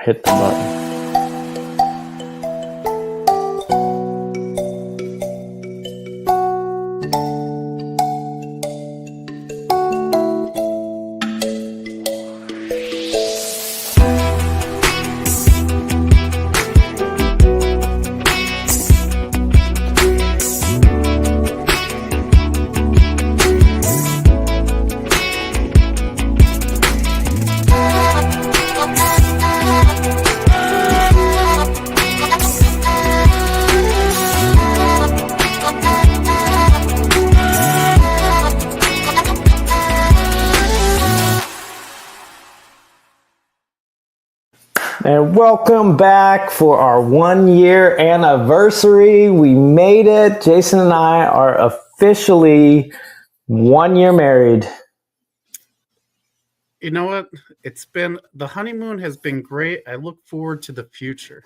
hit the button. And welcome back for our 1 year anniversary. We made it. Jason and I are officially 1 year married. You know what? The honeymoon has been great. I look forward to the future.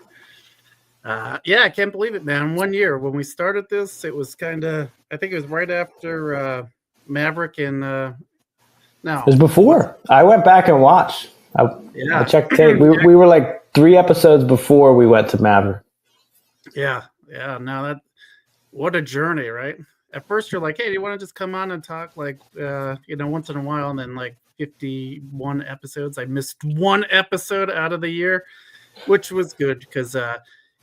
I can't believe it, man. 1 year. When we started this, it was I think it was right after Maverick and no. It was before. I went back and watched. I checked tape. We were like 3 episodes before we went to Maverick. Yeah. Now what a journey, right? At first you're like, hey, do you want to just come on and talk once in a while? And then like 51 episodes. I missed 1 episode out of the year, which was good because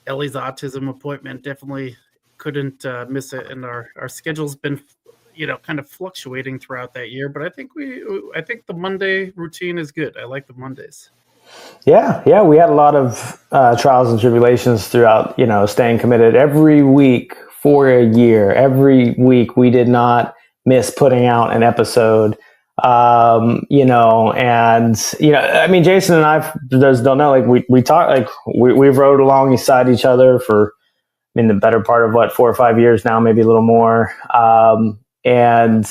Ellie's autism appointment definitely couldn't miss it. And our schedule's been kind of fluctuating throughout that year, but I think the Monday routine is good. I like the Mondays. Yeah. We had a lot of trials and tribulations throughout, staying committed every week for a year. Every week we did not miss putting out an episode. Jason and I, for those who don't know, like we talk, like we've rode alongside each other for, the better part of 4 or 5 years now, maybe a little more. And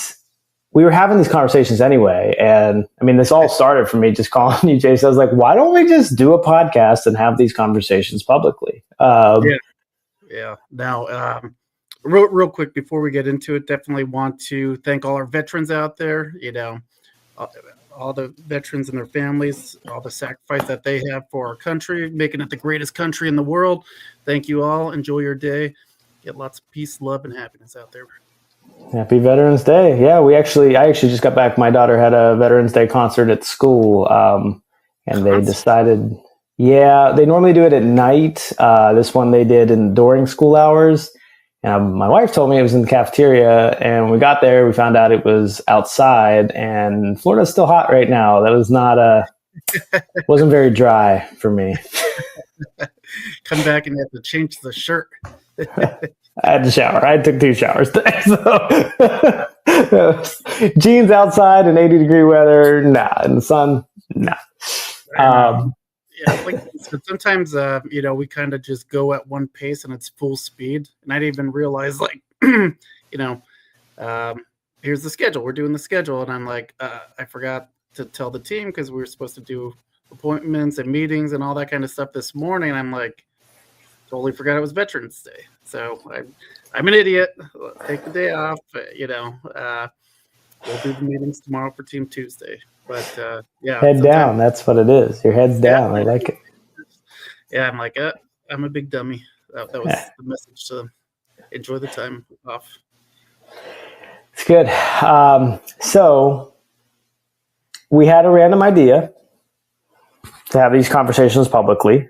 we were having these conversations anyway. And this all started from me just calling you, Jason. I was like, why don't we just do a podcast and have these conversations publicly? Yeah. Now, real quick before we get into it, definitely want to thank all our veterans out there, all the veterans and their families, all the sacrifice that they have for our country, making it the greatest country in the world. Thank you all. Enjoy your day. Get lots of peace, love, and happiness out there. Happy Veterans Day. Yeah, I actually just got back. My daughter had a Veterans Day concert at school, and they decided, they normally do it at night. This one they did during school hours. And my wife told me it was in the cafeteria, and when we got there, we found out it was outside, and Florida's still hot right now. That was wasn't very dry for me. Come back and you have to change the shirt. I had to shower. I took 2 showers today. So jeans outside in 80-degree weather, nah. In the sun, nah. Sometimes we kind of just go at one pace and it's full speed, and I didn't even realize here's the schedule. We're doing the schedule, and I'm like, I forgot to tell the team because we were supposed to do appointments and meetings and all that kind of stuff this morning. I'm like, totally forgot it was Veterans Day. So I'm an idiot. Take the day off. We'll do the meetings tomorrow for Team Tuesday. But head down. That's what it is. Your head's down. I like it. Yeah, I'm like, I'm a big dummy. That was the message to enjoy the time off. It's good. So we had a random idea to have these conversations publicly.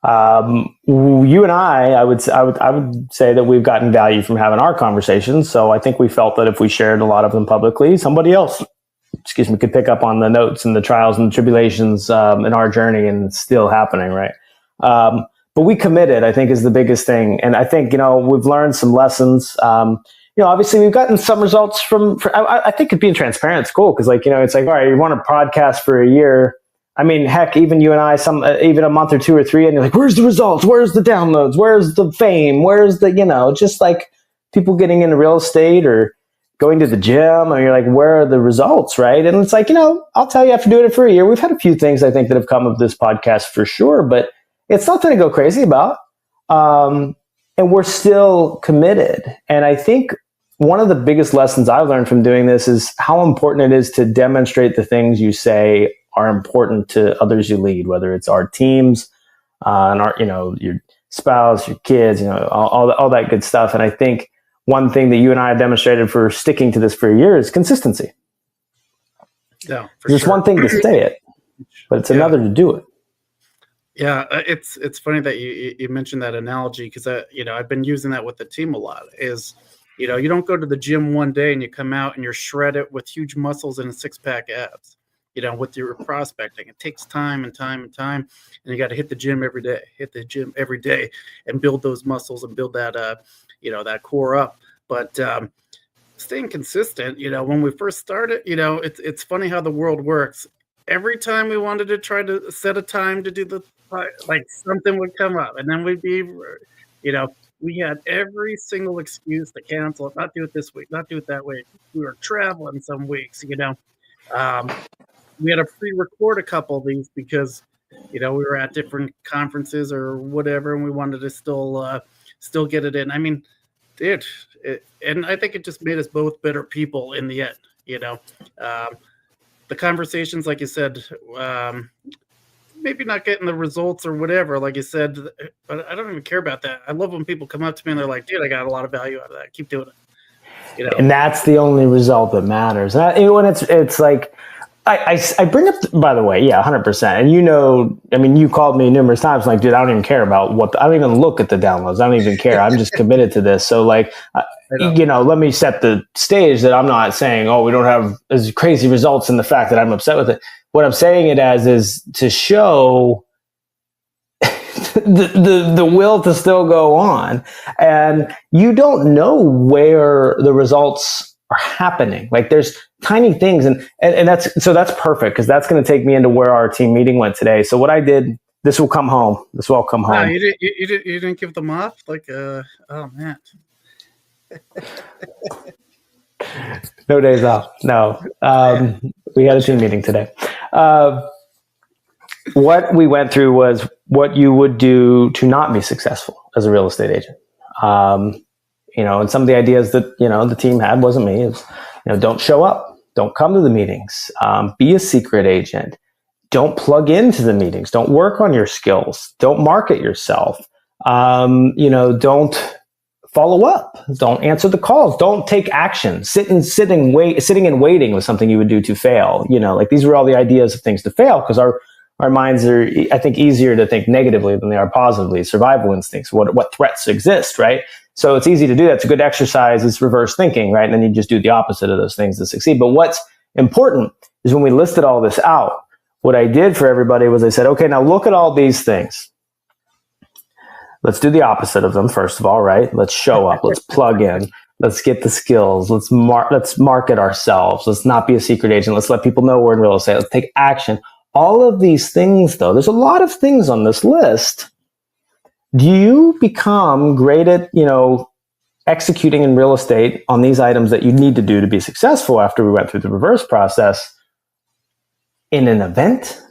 You and I would say that we've gotten value from having our conversations. So I think we felt that if we shared a lot of them publicly, somebody else, could pick up on the notes and the trials and tribulations in our journey, and it's still happening, right? But we committed, I think, is the biggest thing. And I think, we've learned some lessons. Obviously we've gotten some results I think being transparent is cool. Cause it's like, all right, you want to podcast for a year. Heck, even you and I, even a month or 2 or 3, and you're like, where's the results? Where's the downloads? Where's the fame? Where's the, just like people getting into real estate or going to the gym, and you're like, where are the results, right? And it's like, I'll tell you, after doing it for a year, we've had a few things I think that have come of this podcast for sure, but it's nothing to go crazy about. And we're still committed. And I think one of the biggest lessons I've learned from doing this is how important it is to demonstrate the things you say are important to others you lead, whether it's our teams, and our, your spouse, your kids, all that good stuff. And I think one thing that you and I have demonstrated for sticking to this for a year is consistency. Yeah, it's one thing to say it, but it's another to do it. Yeah, it's funny that you mentioned that analogy, because I've been using that with the team a lot. Is you don't go to the gym one day and you come out and you're shredded with huge muscles and a 6-pack abs. With your prospecting, it takes time and time and time, and you got to hit the gym every day, and build those muscles and build that that core up. But staying consistent, when we first started, it's funny how the world works. Every time we wanted to try to set a time to do something would come up, and then we'd be, we had every single excuse to cancel it, not do it this week, not do it that week. We were traveling some weeks, we had to pre-record a couple of these because, we were at different conferences or whatever, and we wanted to still get it in. I mean, dude, and I think it just made us both better people in the end. The conversations, like you said, maybe not getting the results or whatever, like you said, but I don't even care about that. I love when people come up to me and they're like, dude, I got a lot of value out of that. Keep doing it. And that's the only result that matters. And when it's like, I bring up, by the way, 100%. And you called me numerous times like, dude, I don't even care about I don't even look at the downloads. I don't even care. I'm just committed to this. So like, let me set the stage that I'm not saying, oh, we don't have as crazy results, in the fact that I'm upset with it. What I'm saying it as is to show the will to still go on. And you don't know where the results are happening. Like there's tiny things, and that's perfect, because that's going to take me into where our team meeting went today. So what I did, this will come home. No, you didn't give them off? Oh man. No days off. No. We had a team meeting today. What we went through was what you would do to not be successful as a real estate agent. And some of the ideas that, the team had, wasn't me, is, don't show up, don't come to the meetings, be a secret agent, don't plug into the meetings, don't work on your skills, don't market yourself, don't follow up, don't answer the calls, don't take action, sitting and waiting was something you would do to fail. These were all the ideas of things to fail, because our minds are, I think, easier to think negatively than they are positively. Survival instincts, what threats exist, right? So it's easy to do that. It's a good exercise. It's reverse thinking, right? And then you just do the opposite of those things to succeed. But what's important is when we listed all this out, what I did for everybody was I said, okay, now look at all these things. Let's do the opposite of them, first of all, right? Let's show up. Let's plug in. Let's get the skills. Let's market ourselves. Let's not be a secret agent. Let's let people know we're in real estate. Let's take action. All of these things, though, there's a lot of things on this list. Do you become great at, executing in real estate on these items that you need to do to be successful after we went through the reverse process in an event?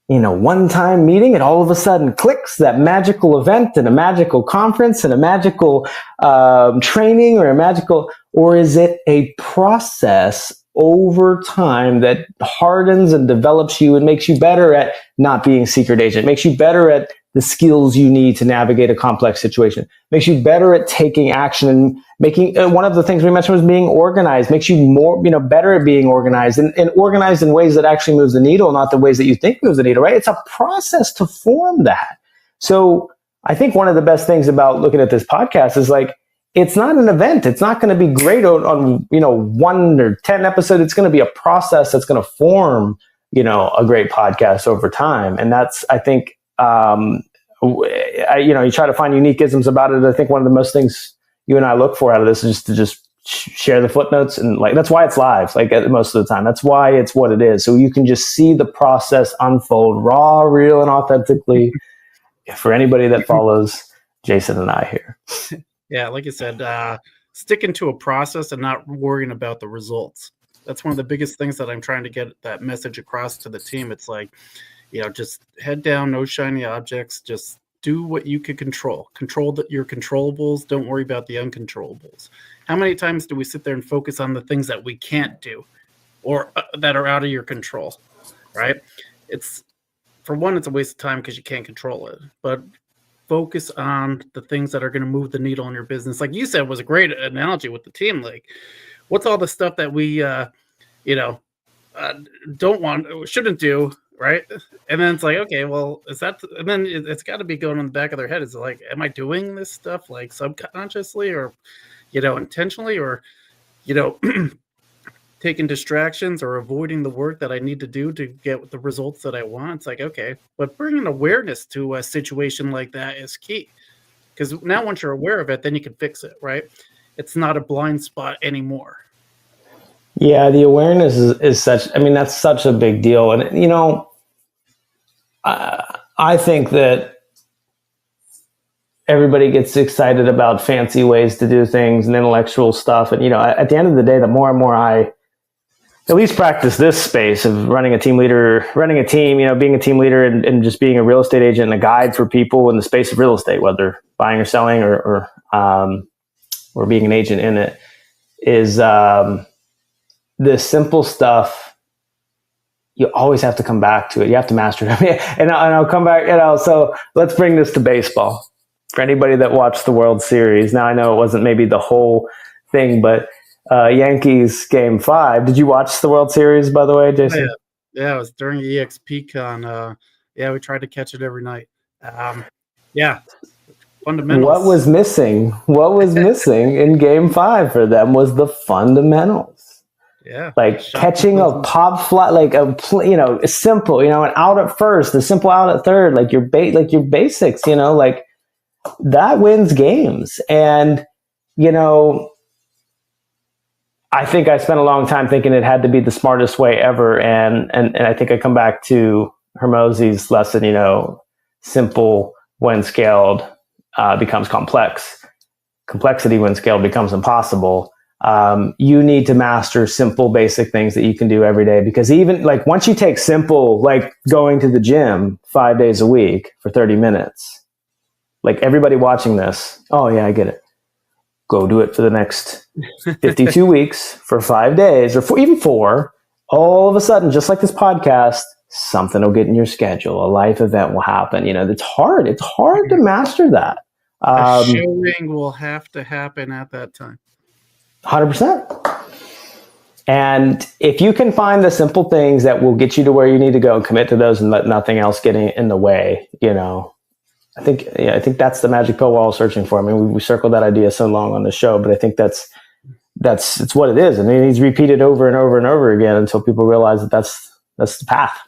One-time meeting, and all of a sudden clicks, that magical event and a magical conference and a magical training or is it a process over time that hardens and develops you and makes you better at not being a secret agent, makes you better at the skills you need to navigate a complex situation, makes you better at taking action and making, one of the things we mentioned was being organized, makes you more, better at being organized and organized in ways that actually moves the needle, not the ways that you think moves the needle, right? It's a process to form that. So I think one of the best things about looking at this podcast is it's not an event. It's not going to be great on 1 or 10 episodes. It's going to be a process that's going to form, a great podcast over time. And that's, I think, you try to find unique isms about it. I think one of the most things you and I look for out of this is to share the footnotes, and that's why it's live, most of the time. That's why it's what it is. So you can just see the process unfold raw, real, and authentically for anybody that follows Jason and I here. Yeah, like you said, sticking to a process and not worrying about the results. That's one of the biggest things that I'm trying to get that message across to the team. It's just head down, no shiny objects. Just do what you can control. Control your controllables. Don't worry about the uncontrollables. How many times do we sit there and focus on the things that we can't do or that are out of your control? right? It's for one, it's a waste of time because you can't control it. But focus on the things that are going to move the needle in your business. Like you said, was a great analogy with the team. Like, what's all the stuff that we, you know, uh, don't want, shouldn't do, right? And then it's like, okay, well, is that? And then it's got to be going in the back of their head. Is like, am I doing this stuff like subconsciously or, intentionally, or you know, taking distractions or avoiding the work that I need to do to get the results that I want? It's like, okay, but bringing awareness to a situation like that is key. Because now once you're aware of it, then you can fix it, right? It's not a blind spot anymore. Yeah, the awareness is such, I mean, that's such a big deal. And, I think that everybody gets excited about fancy ways to do things and intellectual stuff. And, at the end of the day, the more and more I at least practice this space of running a team, being a team leader and just being a real estate agent and a guide for people in the space of real estate, whether buying or selling or being an agent in it, is this simple stuff. You always have to come back to it. You have to master it. And I'll come back, so let's bring this to baseball. For anybody that watched the World Series, now I know it wasn't maybe the whole thing, but Yankees Game 5. Did you watch the World Series, by the way, Jason? Yeah, it was during EXPCon. We tried to catch it every night. Fundamentals. What was missing? What was missing in Game 5 for them was the fundamentals. Yeah, like catching a pop fly, like a simple, an out at first, a simple out at third, like your basics, like that wins games. And I think I spent a long time thinking it had to be the smartest way ever, and I think I come back to Hormozi's lesson. Simple when scaled becomes complex. Complexity when scaled becomes impossible. You need to master simple, basic things that you can do every day, because even like once you take simple, like going to the gym 5 days a week for 30 minutes, like everybody watching this, oh yeah, I get it. Go do it for the next 52 weeks for 5 days or even 4. All of a sudden, just like this podcast, something will get in your schedule. A life event will happen. It's hard. It's hard to master that. A showing will have to happen at that time. 100%. And if you can find the simple things that will get you to where you need to go and commit to those and let nothing else get in the way, I think that's the magic pill we're all searching for. I mean, we circled that idea so long on the show, but I think it's what it is. And it needs repeated over and over and over again until people realize that that's the path.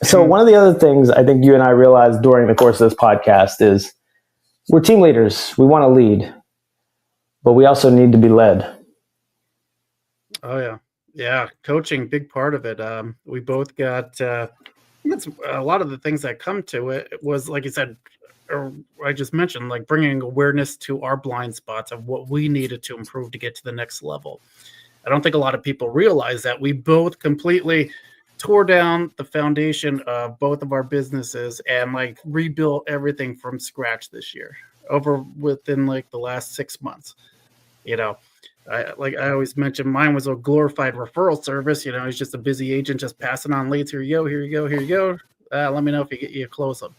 So one of the other things I think you and I realized during the course of this podcast is we're team leaders. We want to lead, but we also need to be led. Oh yeah. Yeah. Coaching, big part of it. We both got, that's a lot of the things that come to it was, like you said, or I just mentioned, like bringing awareness to our blind spots of what we needed to improve to get to the next level. I don't think a lot of people realize that we both completely tore down the foundation of both of our businesses and like rebuilt everything from scratch this year within like the last 6 months. I always mention, mine was a glorified referral service. He's just a busy agent, just passing on leads. Here you go. Let me know if you close them.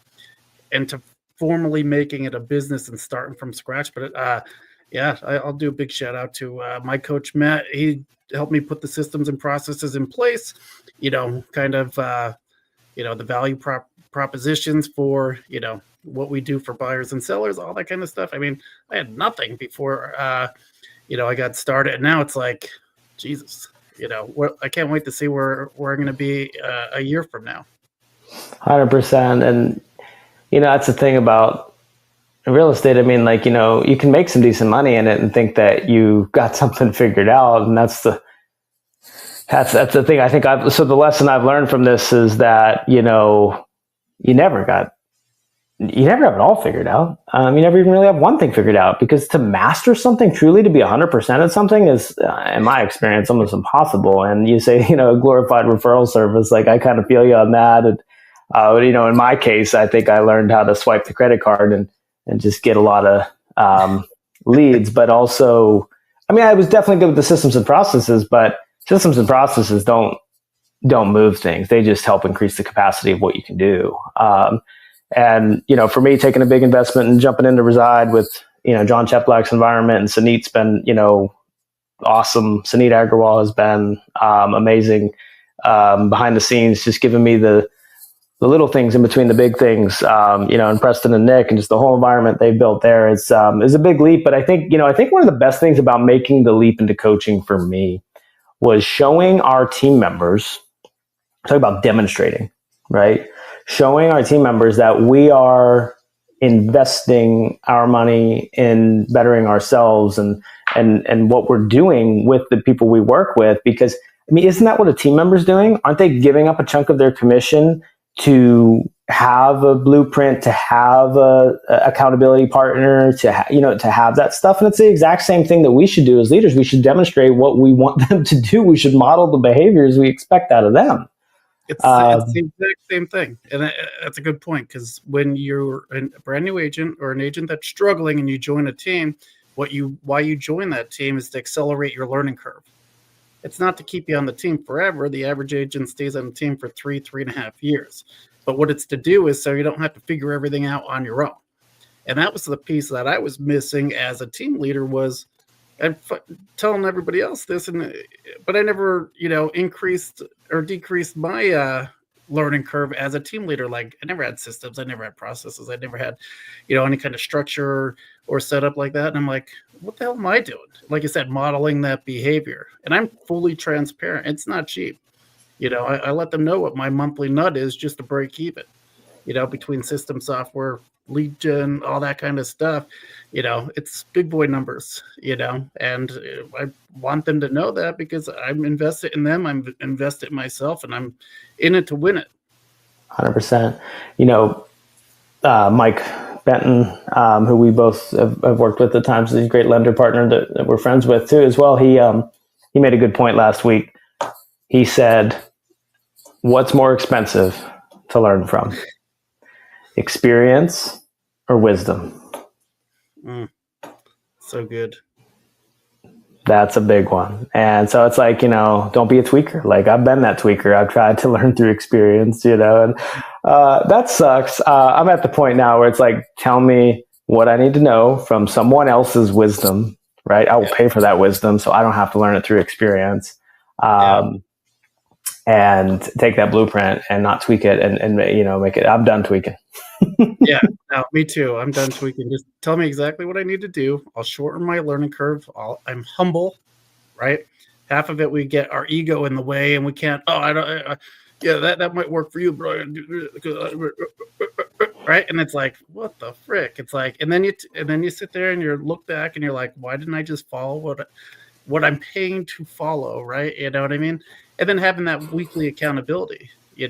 And to formally making it a business and starting from scratch. But I'll do a big shout out to my coach, Matt. He helped me put the systems and processes in place, the value propositions for, what we do for buyers and sellers, all that kind of stuff. I mean, I had nothing before, I got started, and now it's like, Jesus, I can't wait to see where we're going to be a year from now. 100%. And, that's the thing about real estate. I mean, you can make some decent money in it and think that you got something figured out. And that's the thing. I think so the lesson I've learned from this is that, you never have it all figured out. You never even really have one thing figured out, because to master something, truly to be 100% at something is, in my experience, almost impossible. And you say, a glorified referral service, like I kind of feel you on that. And, in my case, I think I learned how to swipe the credit card and just get a lot of leads. But also, I mean, I was definitely good with the systems and processes, but systems and processes don't don't move things. They just help increase the capacity of what you can do. And, for me, taking a big investment and jumping in to reside with, John Cheplack's environment, and Sunit's been, awesome. Sunit Agrawal has been amazing behind the scenes, just giving me the little things in between the big things, and Preston and Nick and just the whole environment they've built there is a big leap. But I think one of the best things about making the leap into coaching for me was showing our team members, talk about demonstrating, right? Showing our team members that we are investing our money in bettering ourselves and what we're doing with the people we work with. Because, isn't that what a team member's doing? Aren't they giving up a chunk of their commission to have a blueprint, to have a accountability partner, to have that stuff? And it's the exact same thing that we should do as leaders. We should demonstrate what we want them to do. We should model the behaviors we expect out of them. It's the exact same thing. And that's a good point, because when you're a brand new agent or an agent that's struggling and you join a team, why you join that team is to accelerate your learning curve. It's not to keep you on the team forever. The average agent stays on the team for 3.5 years. But what it's to do is so you don't have to figure everything out on your own. And that was the piece that I was missing as a team leader, was I'm telling everybody else this, but I never, increased or decreased my learning curve as a team leader. Like, I never had systems, I never had processes, I never had, any kind of structure or setup like that. And I'm like, what the hell am I doing? Like I said, modeling that behavior, and I'm fully transparent. It's not cheap. I let them know what my monthly nut is just to break even. Between system, software, lead gen, all that kind of stuff, it's big boy numbers, and I want them to know that, because I'm invested in them. I'm invested in myself, and I'm in it to win it. 100%. Mike Benton, who we both have worked with at times, is a great lender partner that we're friends with too, as well. He made a good point last week. He said, what's more expensive to learn from? Experience or wisdom? So good. That's a big one. And so it's like, don't be a tweaker. Like, I've been that tweaker. I've tried to learn through experience, and that sucks. I'm at the point now where it's like, tell me what I need to know from someone else's wisdom, right? I will pay for that wisdom, so I don't have to learn it through experience. And take that blueprint and not tweak it and make it. I'm done tweaking. Yeah, no, me too. I'm done tweaking. Just tell me exactly what I need to do. I'll shorten my learning curve. I'm humble, right? Half of it, we get our ego in the way, and we can't. That might work for you, Brian. Right? And it's like, what the frick? It's like, and then you sit there and you look back and you're like, why didn't I just follow what I'm paying to follow? Right? You know what I mean? And then having that weekly accountability, if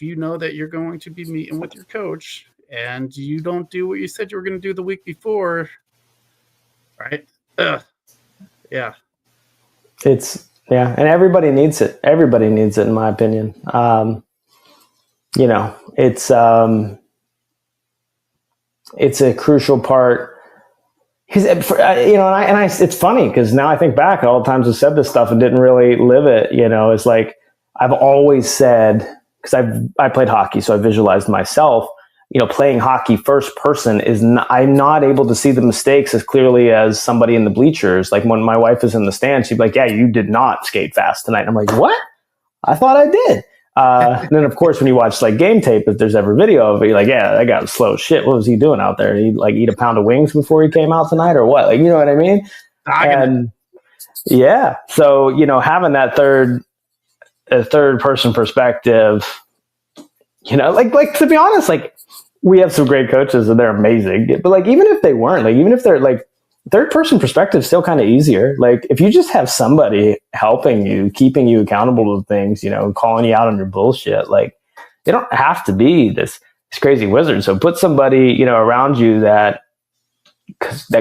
you know that you're going to be meeting with your coach and you don't do what you said you were going to do the week before, right? Yeah. And everybody needs it. Everybody needs it, in my opinion. It's a crucial part. It's funny because now I think back all the times I've said this stuff and didn't really live it. It's like I've always said, because I played hockey, so I visualized myself. Playing hockey first person I'm not able to see the mistakes as clearly as somebody in the bleachers. Like when my wife is in the stand, she'd be like, "Yeah, you did not skate fast tonight." And I'm like, "What? I thought I did." And then, of course, when you watch like game tape, if there's ever video of it, you're like, yeah, that guy was slow as shit. What was he doing out there? Did he like eat a pound of wings before he came out tonight or what? Like, you know what I mean? And yeah. So, having that third person perspective, like to be honest, like we have some great coaches and they're amazing, but like, even if they weren't, like, even if they're like, third person perspective is still kind of easier. Like if you just have somebody helping you, keeping you accountable to things, calling you out on your bullshit, like they don't have to be this crazy wizard. So put somebody, around you that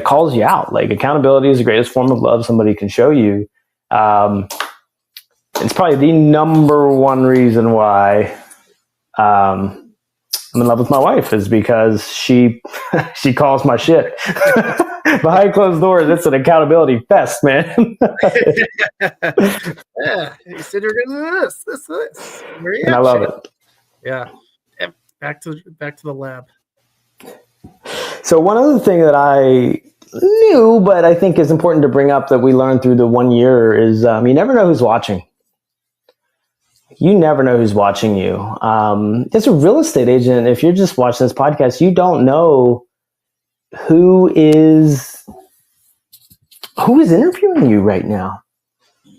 calls you out. Like accountability is the greatest form of love somebody can show you. It's probably the number one reason why I'm in love with my wife is because she calls my shit. Behind closed doors, it's an accountability fest, man. Yeah, you said you're gonna do this. Where you And I at, love Shane? it. Yeah. Yep. Back to the lab. So one other thing that I knew, but I think is important to bring up that we learned through the 1 year is you never know who's watching. You never know who's watching you. As a real estate agent, if you're just watching this podcast, you don't know who is interviewing you right now.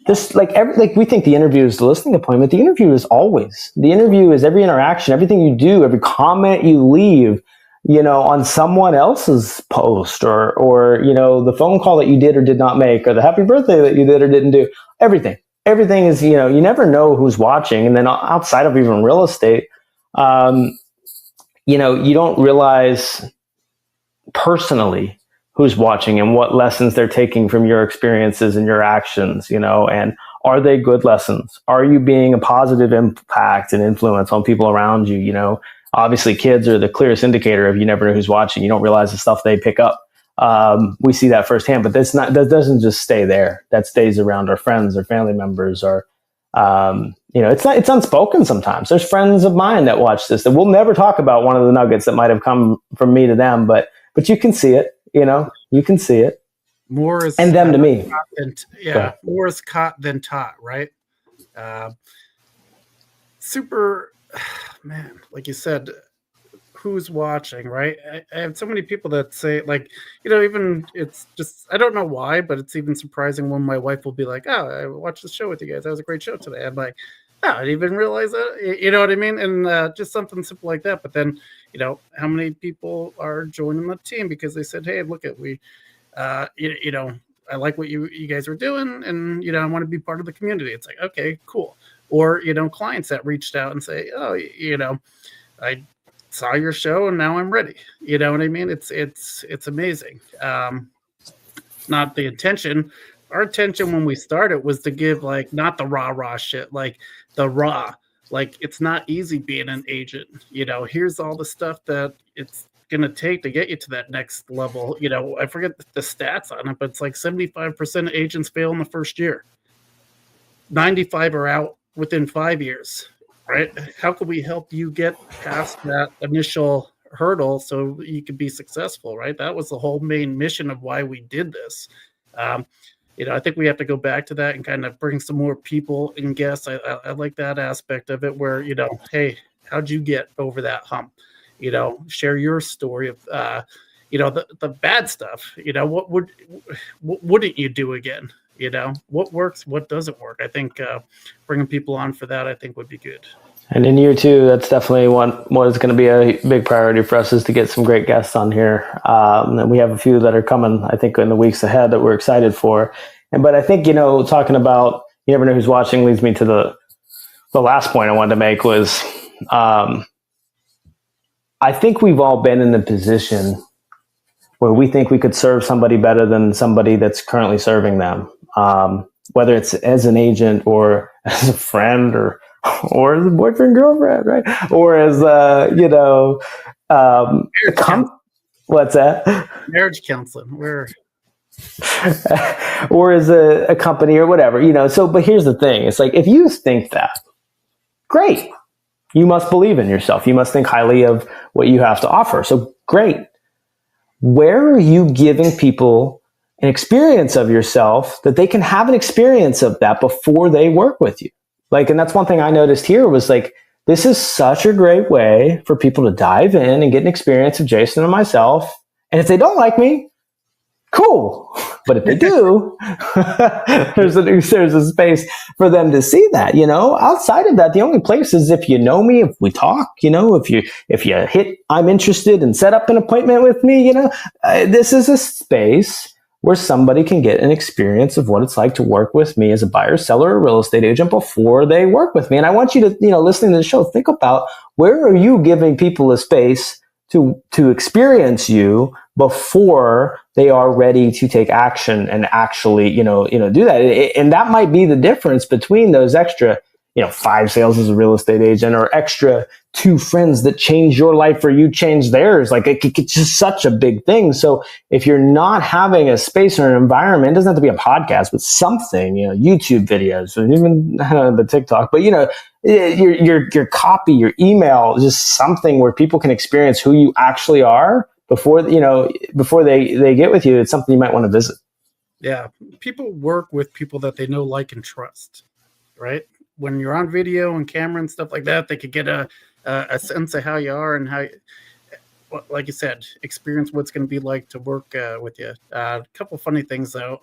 Just like we think the interview is the listing appointment. The interview is always. The interview is every interaction, everything you do, every comment you leave, on someone else's post or the phone call that you did or did not make, or the happy birthday that you did or didn't do. Everything is, you never know who's watching. And then outside of even real estate, you don't realize personally who's watching and what lessons they're taking from your experiences and your actions, and are they good lessons? Are you being a positive impact and influence on people around you? Obviously kids are the clearest indicator of you never know who's watching. You don't realize the stuff they pick up. We see that firsthand, but that doesn't just stay there. That stays around our friends or family members or, it's unspoken sometimes. There's friends of mine that watch this that we'll never talk about one of the nuggets that might have come from me to them, but you can see it, you can see it. More is and them to me. More is caught than taught, right? Super, man, like you said, who's watching, right? I have so many people that say, like, even it's just, I don't know why, but it's even surprising when my wife will be like, oh, I watched the show with you guys. That was a great show today. I'm like, oh, I didn't even realize that. You know what I mean? And just something simple like that. But then, how many people are joining the team because they said, hey, look at, I like what you guys are doing, and I want to be part of the community. It's like, okay, cool. Or clients that reached out and say, oh, I saw your show and now I'm ready. You know what I mean? It's amazing. Not the intention. Our intention when we started was to give, like, not the rah shit, like the raw. Like, it's not easy being an agent. Here's all the stuff that it's gonna take to get you to that next level. I forget the stats on it, but it's like 75% of agents fail in the first year. 95 are out within 5 years, right? How can we help you get past that initial hurdle so you can be successful, right? That was the whole main mission of why we did this. I think we have to go back to that and kind of bring some more people and guests. I like that aspect of it where, hey, how'd you get over that hump? Share your story of, the bad stuff. What wouldn't you do again? What works, what doesn't work. I think bringing people on for that, I think, would be good. And in year two, that's definitely what is going to be a big priority for us, is to get some great guests on here. And we have a few that are coming, I think, in the weeks ahead that we're excited for. But I think, talking about you never know who's watching leads me to the last point I wanted to make was, I think we've all been in a position where we think we could serve somebody better than somebody that's currently serving them. Whether it's as an agent or as a friend or as a boyfriend, girlfriend, right? Or as what's that? Marriage counseling. Or as a company or whatever, So, but here's the thing: it's like, if you think that, great. You must believe in yourself. You must think highly of what you have to offer. So, great. Where are you giving people an experience of yourself that they can have an experience of that before they work with you? Like, and that's one thing I noticed here was, like, this is such a great way for people to dive in and get an experience of Jason and myself. And if they don't like me, cool. But if they do, there's a space for them to see that, Outside of that, the only place is if you know me, if we talk, if you hit, I'm interested, and set up an appointment with me, this is a space where somebody can get an experience of what it's like to work with me as a buyer, seller, or real estate agent before they work with me. And I want you to, listening to the show, think about, where are you giving people a space to experience you before they are ready to take action and actually, do that. And that might be the difference between those extra, 5 sales as a real estate agent, or extra 2 friends that change your life or you change theirs. Like it's just such a big thing. So if you're not having a space or an environment, it doesn't have to be a podcast, but something, YouTube videos, or even the TikTok, but your copy, your email, just something where people can experience who you actually are before they get with you. It's something you might want to visit. Yeah. People work with people that they know, like, and trust, right? When you're on video and camera and stuff like that, they could get a sense of how you are and how, like you said, experience what's going to be like to work with you. A couple funny things, though.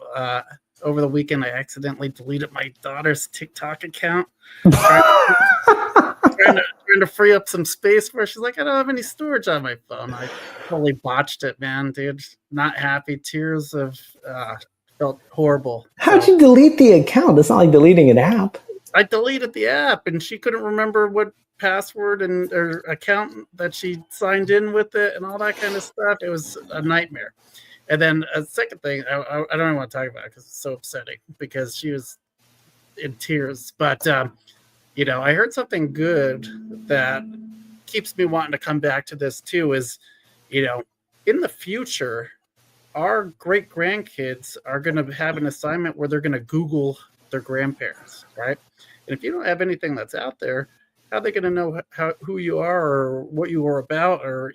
Over the weekend, I accidentally deleted my daughter's TikTok account. Trying to free up some space for her. She's like, I don't have any storage on my phone. I totally botched it, man, dude. Not happy. Tears of felt horrible. How'd you delete the account? It's not like deleting an app. I deleted the app, and she couldn't remember what password or account that she signed in with it and all that kind of stuff. It was a nightmare. And then a second thing, I don't even want to talk about it because it's so upsetting, because she was in tears. But, I heard something good that keeps me wanting to come back to this too is, in the future, our great grandkids are going to have an assignment where they're going to Google their grandparents, right? And if you don't have anything that's out there, how are they going to know who you are or what you are about? Or,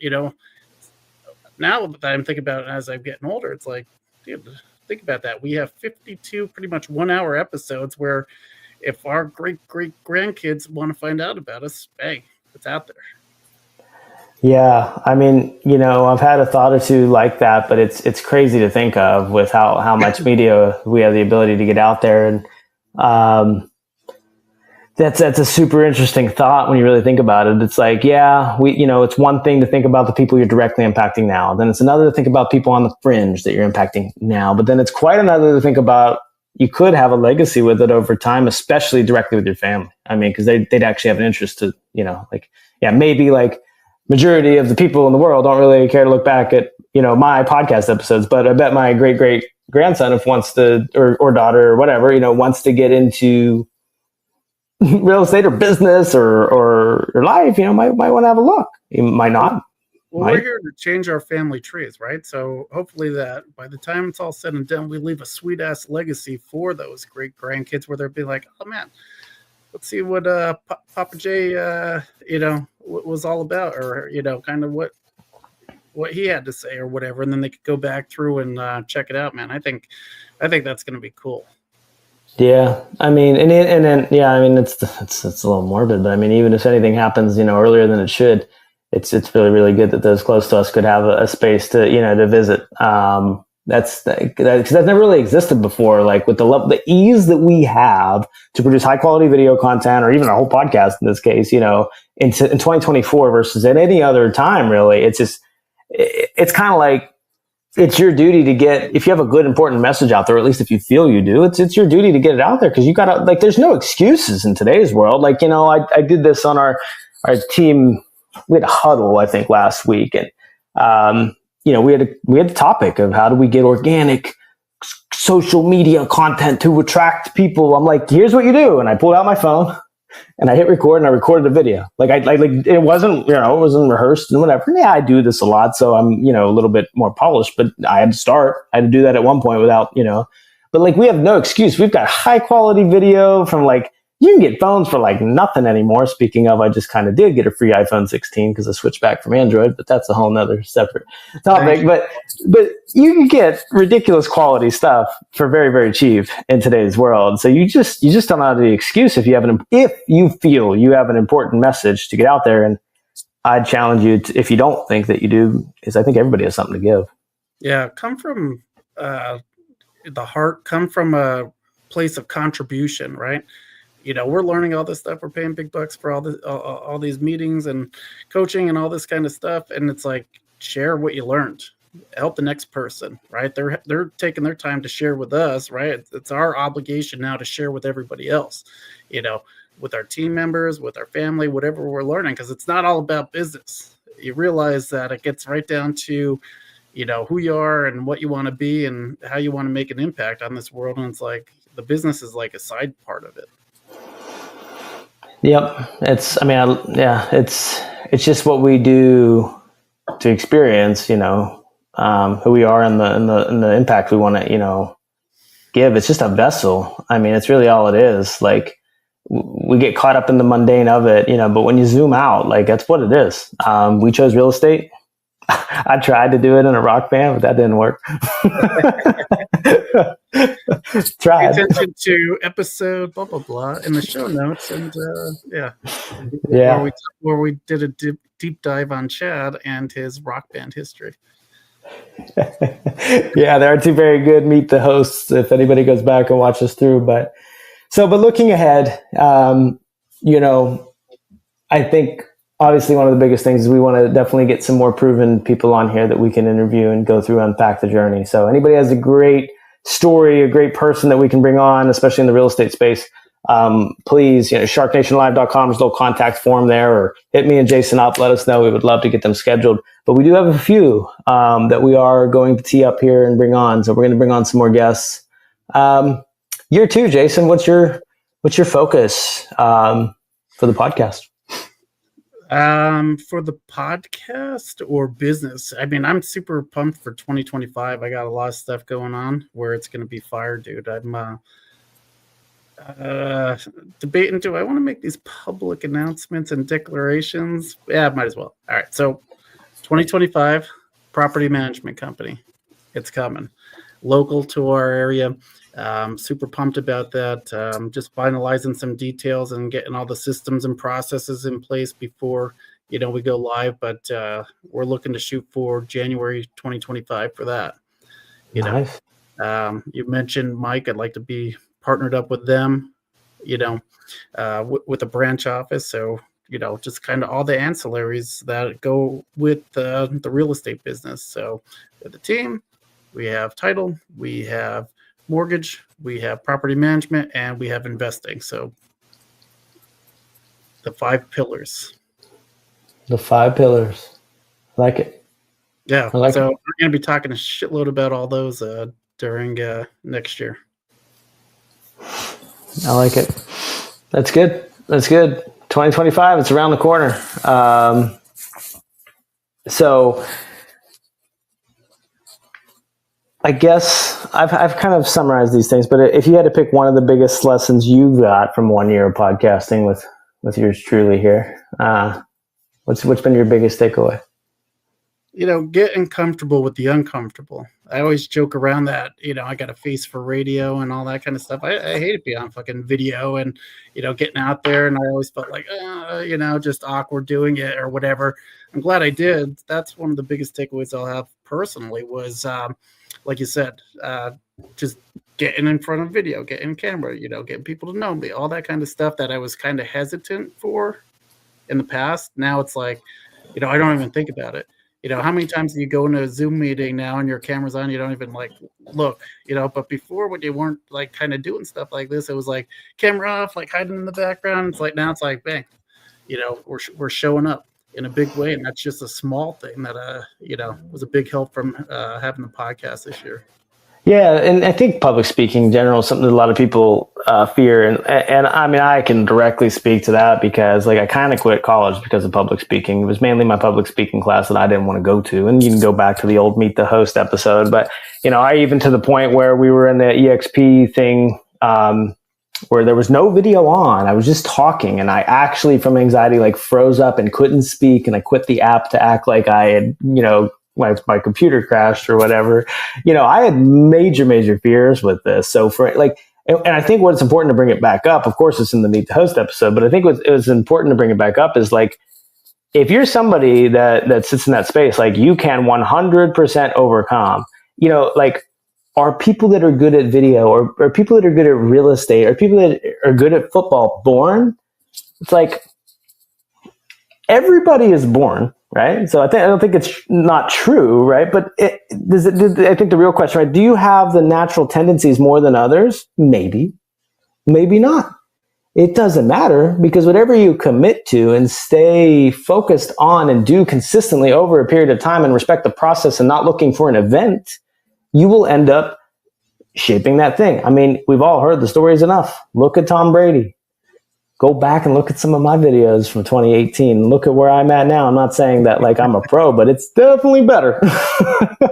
now that I'm thinking about it as I'm getting older, it's like, dude, think about that. We have 52 pretty much 1-hour episodes where if our great grandkids want to find out about us, hey, it's out there. Yeah, I mean, I've had a thought or two like that, but it's crazy to think of with how much media we have the ability to get out there, and that's a super interesting thought when you really think about it. It's like, it's one thing to think about the people you're directly impacting now, then it's another to think about people on the fringe that you're impacting now, but then it's quite another to think about you could have a legacy with it over time, especially directly with your family. I mean, because they'd actually have an interest to, maybe like majority of the people in the world don't really care to look back at, my podcast episodes, but I bet my great grandson, if wants to, or daughter or whatever, wants to get into real estate or business or life, might want to have a look. You might not. Well, we're here to change our family trees, right? So hopefully that by the time it's all said and done, we leave a sweet ass legacy for those great grandkids where they'll be like, oh man, let's see what Papa J, was all about, or, kind of what he had to say or whatever. And then they could go back through and check it out, man. I think that's going to be cool. Yeah. I mean, and then, it's a little morbid, but I mean, even if anything happens, earlier than it should, it's really, really good that those close to us could have a space to, to visit. Because that's never really existed before. Like with the ease that we have to produce high quality video content, or even a whole podcast in this case, in 2024 versus at any other time, really, it's kind of like, it's your duty to get, if you have a good, important message out there, or at least if you feel you do, it's your duty to get it out there, because you gotta, like, there's no excuses in today's world. Like, I did this on our team. We had a huddle, I think, last week, and we had the topic of how do we get organic social media content to attract people. I'm like, here's what you do, and I pulled out my phone and I hit record and I recorded a video. Like it wasn't it wasn't rehearsed and whatever. And yeah, I do this a lot, so I'm a little bit more polished. But I had to start. I had to do that at one point without But like, we have no excuse. We've got high quality video from like. You can get phones for like nothing anymore. Speaking of, I just kind of did get a free iPhone 16 because I switched back from Android, but that's a whole nother separate topic. But you can get ridiculous quality stuff for very, very cheap in today's world. So you just don't have the excuse if you feel you have an important message to get out there. And I'd challenge you to, if you don't think that you do, is I think everybody has something to give. Yeah, come from the heart, come from a place of contribution, right? We're learning all this stuff. We're paying big bucks for all these meetings and coaching and all this kind of stuff. And it's like, share what you learned, help the next person, right? They're taking their time to share with us, right? It's our obligation now to share with everybody else, with our team members, with our family, whatever we're learning, because it's not all about business. You realize that it gets right down to, who you are and what you want to be and how you want to make an impact on this world. And it's like the business is like a side part of it. Yep. It's just what we do to experience, who we are and the impact we want to, give. It's just a vessel. I mean, it's really all it is. Like, we get caught up in the mundane of it, but when you zoom out, like, that's what it is. We chose real estate. I tried to do it in a rock band, but that didn't work. Tried. Pay attention to episode blah blah blah in the show notes, and where we did a deep dive on Chad and his rock band history. Yeah, there are two very good Meet the Hosts if anybody goes back and watches through. But looking ahead, I think obviously one of the biggest things is we want to definitely get some more proven people on here that we can interview and go through, unpack the journey. So anybody has a great story, a great person that we can bring on, especially in the real estate space, please, sharknationlive.com, there's a little contact form there, or hit me and Jason up. Let us know. We would love to get them scheduled. But we do have a few that we are going to tee up here and bring on. So we're going to bring on some more guests. Year two, Jason, what's your focus for the podcast? For the podcast or business, I mean, I'm super pumped for 2025. I got a lot of stuff going on where it's going to be fire, dude. I'm debating, do I want to make these public announcements and declarations? Yeah, might as well. All right, so 2025 property management company, it's coming local to our area. Super pumped about that. Just finalizing some details and getting all the systems and processes in place before we go live, but we're looking to shoot for January 2025 for that. Nice. You mentioned Mike. I'd like to be partnered up with them, with a branch office. So, just kind of all the ancillaries that go with the real estate business. So with the team, we have title, we have mortgage, we have property management, and we have investing. So the 5 pillars. The 5 pillars. Like it. Yeah. We're going to be talking a shitload about all those during next year. I like it. That's good. 2025, it's around the corner. So I guess I've kind of summarized these things, but if you had to pick one of the biggest lessons you got from 1 year of podcasting with yours truly here, what's been your biggest takeaway? Getting comfortable with the uncomfortable. I always joke around that, I got a face for radio and all that kind of stuff. I hate to be on fucking video and, getting out there. And I always felt like, just awkward doing it or whatever. I'm glad I did. That's one of the biggest takeaways I'll have personally was, like you said, just getting in front of video, getting camera, getting people to know me, all that kind of stuff that I was kind of hesitant for in the past. Now it's like, I don't even think about it. How many times do you go into a Zoom meeting now and your camera's on, you don't even look, but before when you weren't kind of doing stuff like this, it was like camera off, hiding in the background. It's now it's like, bang, we're showing up in a big way. And that's just a small thing that, was a big help from having the podcast this year. Yeah, and I think public speaking in general is something that a lot of people fear. And I mean, I can directly speak to that because I kind of quit college because of public speaking. It was mainly my public speaking class that I didn't want to go to. And you can go back to the old Meet the Host episode. But, I even to the point where we were in the EXP thing where there was no video on. I was just talking. And I actually, from anxiety, froze up and couldn't speak. And I quit the app to act like I had, my computer crashed or whatever. I had major fears with this. So and I think what's important to bring it back up, of course, it's in the Meet the Host episode, but I think it was important to bring it back up is if you're somebody that sits in that space, you can 100% overcome, are people that are good at video or people that are good at real estate or people that are good at football born? It's everybody is born. Right. So I don't think it's not true. Right. But I think the real question, right? Do you have the natural tendencies more than others? Maybe not. It doesn't matter because whatever you commit to and stay focused on and do consistently over a period of time and respect the process and not looking for an event, you will end up shaping that thing. I mean, we've all heard the stories enough. Look at Tom Brady. go back and look at some of my videos from 2018. Look at where I'm at now. I'm not saying that like I'm a pro, but it's definitely better.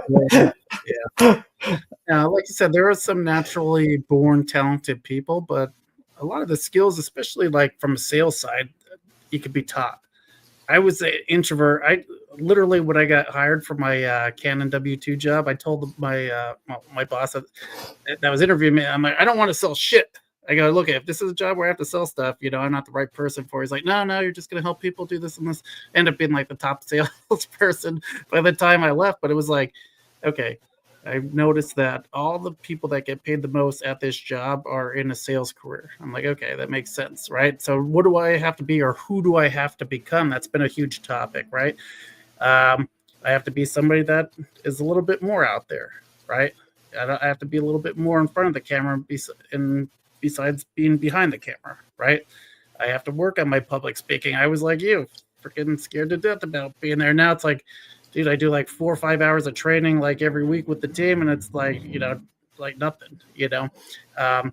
Yeah. Like you said, there are some naturally born talented people, but a lot of the skills, especially like from a sales side, you could be taught. I was an introvert. I literally, when I got hired for my Canon W2 job, I told my boss that was interviewing me, I'm like, I don't want to sell shit. I go, look, if this is a job where I have to sell stuff, I'm not the right person for it. He's like, no, you're just going to help people do this and this. End up being like the top salesperson by the time I left. But it was like, okay, I've noticed that all the people that get paid the most at this job are in a sales career. I'm like, okay, that makes sense, right? So what do I have to be, or who do I have to become? That's been a huge topic, right? I have to be somebody that is a little bit more out there, right? I have to be a little bit more in front of the camera, and besides being behind the camera, right? I have to work on my public speaking. I was like you, freaking scared to death about being there. Now it's like, dude, I do like 4 or 5 hours of training like every week with the team, and it's like, like nothing, the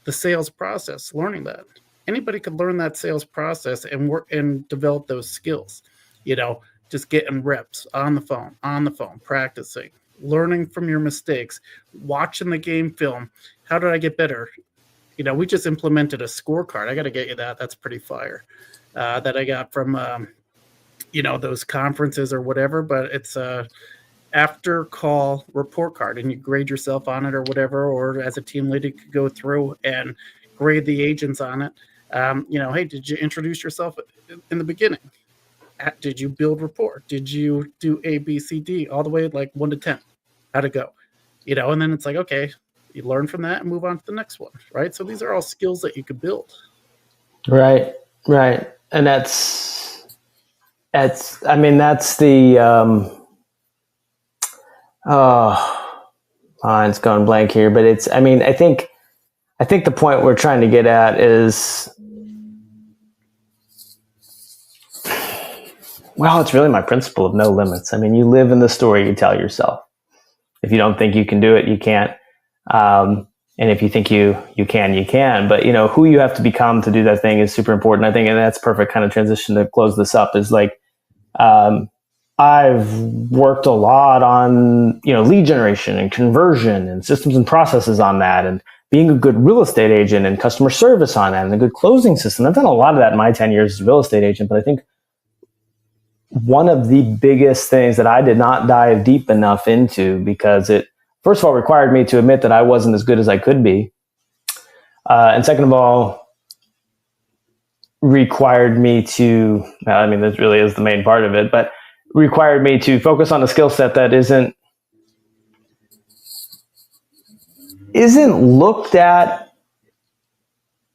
sales process, learning that. Anybody could learn that sales process and work and develop those skills, just getting reps on the phone, practicing, learning from your mistakes, watching the game film. How did I get better? We just implemented a scorecard. I got to get you that. That's pretty fire. That I got from, those conferences or whatever, but it's a after call report card, and you grade yourself on it or whatever, or as a team leader, you could go through and grade the agents on it. Hey, did you introduce yourself in the beginning? Did you build rapport? Did you do A, B, C, D, all the way like 1 to 10? How'd it go? And then it's like, okay, you learn from that and move on to the next one, right? So these are all skills that you could build. Right. And that's the, mine's going blank here, but I think the point we're trying to get at is, well, it's really my principle of no limits. You live in the story you tell yourself. If you don't think you can do it, you can't. And if you think you can, you can. But, who you have to become to do that thing is super important, I think. And that's perfect kind of transition to close this up is like, I've worked a lot on, lead generation and conversion and systems and processes on that, and being a good real estate agent and customer service on that, and a good closing system. I've done a lot of that in my 10 years as a real estate agent, but I think one of the biggest things that I did not dive deep enough into, because it, first of all, required me to admit that I wasn't as good as I could be. And second of all, required me to, this really is the main part of it, but required me to focus on a skill set that isn't looked at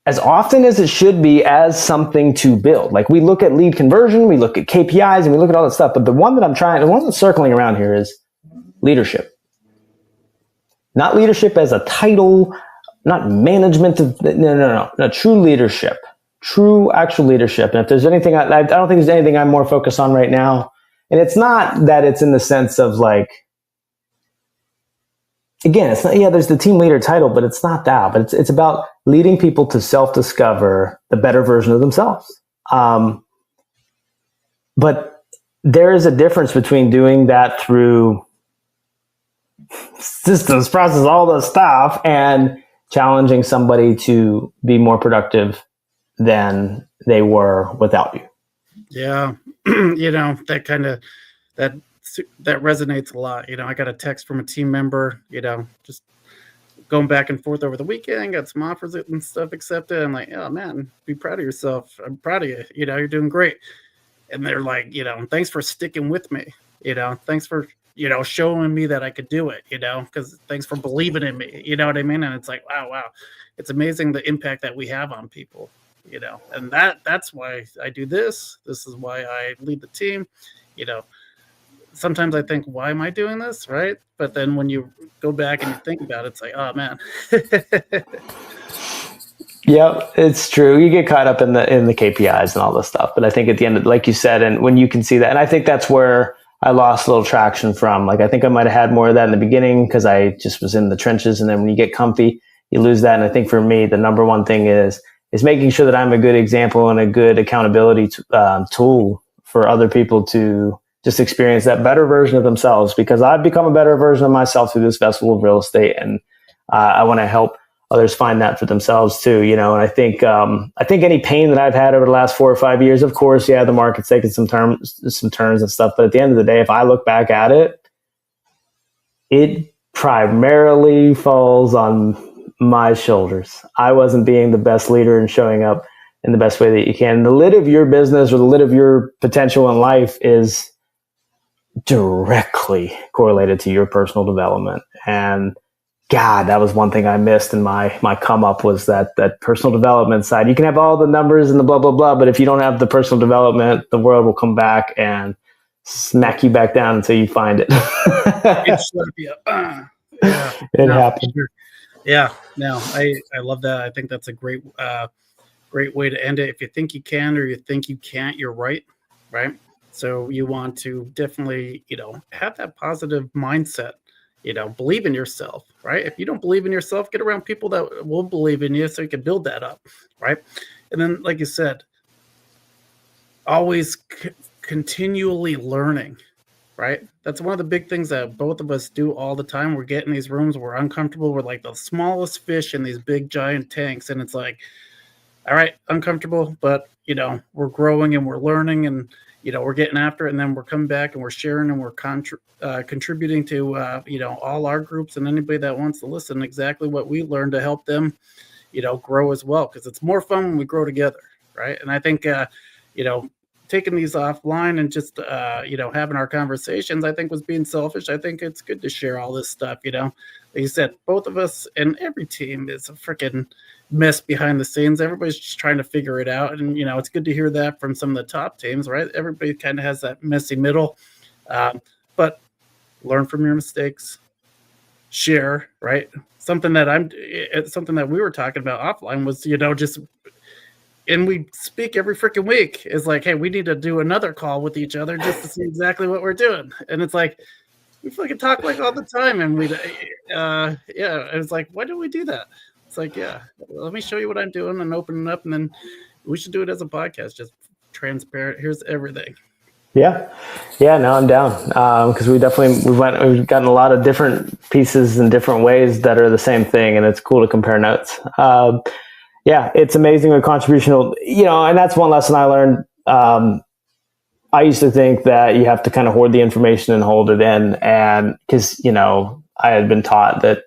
as often as it should be as something to build. Like, we look at lead conversion, we look at KPIs, and we look at all that stuff. But the one that's circling around here is leadership. Not leadership as a title, not management of, no, true leadership, true actual leadership. And if there's anything, I don't think there's anything I'm more focused on right now. And it's not that it's in the sense of like, again, it's not, there's the team leader title, but it's not that, but it's about leading people to self-discover the better version of themselves. But there is a difference between doing that through systems, process, all the stuff, and challenging somebody to be more productive than they were without you. Yeah. That resonates a lot. I got a text from a team member, just going back and forth over the weekend, got some offers and stuff accepted. I'm like, oh man, be proud of yourself. I'm proud of you. You're doing great. And they're like, thanks for sticking with me. Thanks for, showing me that I could do it, because thanks for believing in me. You know what I mean? And it's like, wow. It's amazing the impact that we have on people, and that's why I do this. This is why I lead the team. Sometimes I think, why am I doing this? Right. But then when you go back and you think about it, it's like, oh man. Yeah, it's true. You get caught up in the KPIs and all this stuff. But I think at the end, like you said, and when you can see that, and I think that's where I lost a little traction from. Like, I think I might have had more of that in the beginning because I just was in the trenches. And then when you get comfy, you lose that. And I think for me, the number one thing is is making sure that I'm a good example and a good accountability tool for other people to just experience that better version of themselves, because I've become a better version of myself through this festival of real estate. And I want to help others find that for themselves too, you know. And I think any pain that I've had over the last 4 or 5 years, of course, yeah, the market's taken some turns and stuff. But at the end of the day, if I look back at it, it primarily falls on my shoulders. I wasn't being the best leader and showing up in the best way that you can. The lid of your business or the lid of your potential in life is directly correlated to your personal development. And God, that was one thing I missed in my come up, was that personal development side. You can have all the numbers and the blah, blah, blah, but if you don't have the personal development, the world will come back and smack you back down until you find it. Yeah, it happened. Sure. Yeah, no, I love that. I think that's a great way to end it. If you think you can or you think you can't, you're right. So you want to definitely, have that positive mindset. Believe in yourself, right? If you don't believe in yourself, get around people that will believe in you so you can build that up, right? And then, like you said, always continually learning, right? That's one of the big things that both of us do all the time. We're getting these rooms, we're uncomfortable. We're like the smallest fish in these big giant tanks. And it's like, all right, uncomfortable, but, we're growing and we're learning and, we're getting after it, and then we're coming back and we're sharing and we're contributing to, all our groups and anybody that wants to listen exactly what we learned to help them, grow as well. Because it's more fun when we grow together, right? And I think, taking these offline and just, having our conversations, I think was being selfish. I think it's good to share all this stuff, Like you said, both of us and every team is a freaking mess behind the scenes. Everybody's just trying to figure it out. And, it's good to hear that from some of the top teams, right? Everybody kind of has that messy middle. But learn from your mistakes, share, right? Something that we were talking about offline was, just, and we speak every freaking week, is like, hey, we need to do another call with each other just to see exactly what we're doing. And it's like, we fucking talk like all the time. And it's like, why do we do that? It's like, yeah, let me show you what I'm doing and open it up. And then we should do it as a podcast, just transparent. Here's everything. Yeah. No, I'm down. Cause we've gotten a lot of different pieces in different ways that are the same thing. And it's cool to compare notes. Yeah, it's amazing with contributional, and that's one lesson I learned. I used to think that you have to kind of hoard the information and hold it in. And because, I had been taught that,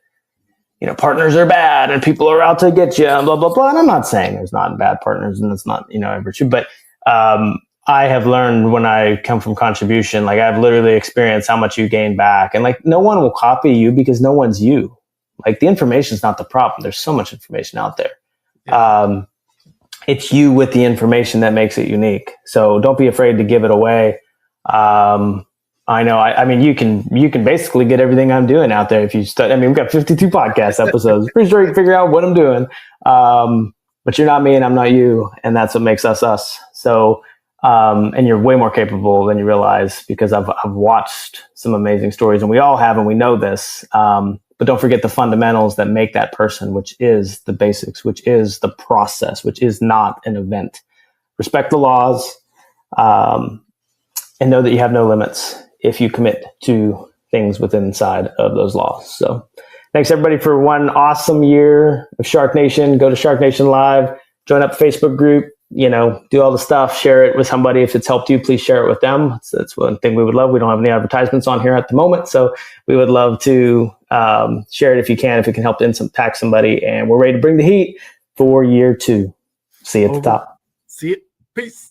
partners are bad and people are out to get you and blah, blah, blah. And I'm not saying there's not bad partners and it's not, ever true. But I have learned when I come from contribution, like I've literally experienced how much you gain back. And like no one will copy you because no one's you. Like the information is not the problem. There's so much information out there. It's you with the information that makes it unique. So don't be afraid to give it away. I know. I mean, you can basically get everything I'm doing out there if you study. I mean, we've got 52 podcast episodes. Pretty sure you can figure out what I'm doing. But you're not me and I'm not you. And that's what makes us. So, and you're way more capable than you realize, because I've watched some amazing stories, and we all have, and we know this. But don't forget the fundamentals that make that person, which is the basics, which is the process, which is not an event. Respect the laws, and know that you have no limits if you commit to things within inside of those laws. So thanks everybody for one awesome year of Shark Nation. Go to Shark Nation Live, join up the Facebook group, do all the stuff, share it with somebody. If it's helped you, please share it with them. That's one thing we would love. We don't have any advertisements on here at the moment, so we would love to share it if it can help impact somebody. And we're ready to bring the heat for year 2. See you at the top. See you. Peace.